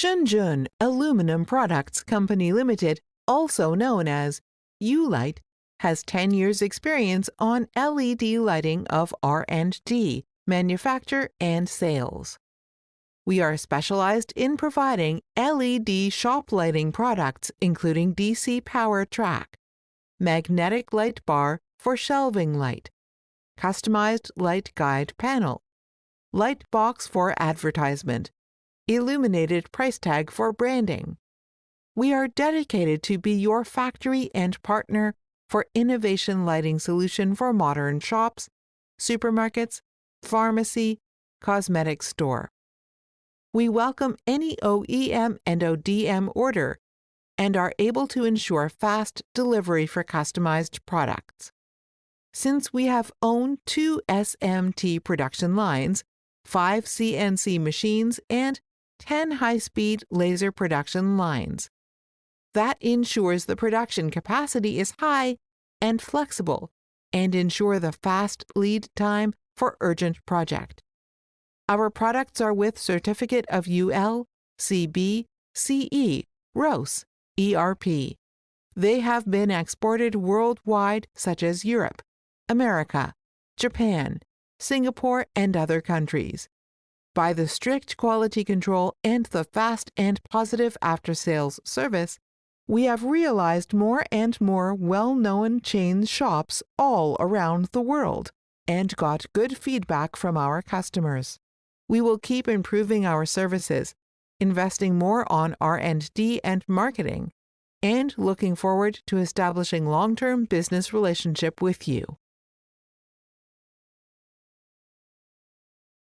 Shenzhen Aluminum Products Company Limited, also known as ULIGHT, has 10 years experience on LED lighting of R&D, manufacture and sales. We are specialized in providing LED shop lighting products including DC power track, magnetic light bar for shelving light, customized light guide panel, light box for advertisement, illuminated price tag for branding. We are dedicated to be your factory and partner for innovation lighting solution for modern shops, supermarkets, pharmacy, cosmetic store. We welcome any OEM and ODM order and are able to ensure fast delivery for customized products. Since we have owned 2 SMT production lines, 5 CNC machines, and 10 high-speed laser production lines, that ensures the production capacity is high and flexible and ensure the fast lead time for urgent project. Our products are with certificate of UL, CB, CE, ROS, ERP. They have been exported worldwide such as Europe, America, Japan, Singapore, and other countries. By the strict quality control and the fast and positive after-sales service, we have realized more and more well-known chain shops all around the world and got good feedback from our customers. We will keep improving our services, investing more on R&D and marketing, and looking forward to establishing long-term business relationship with you.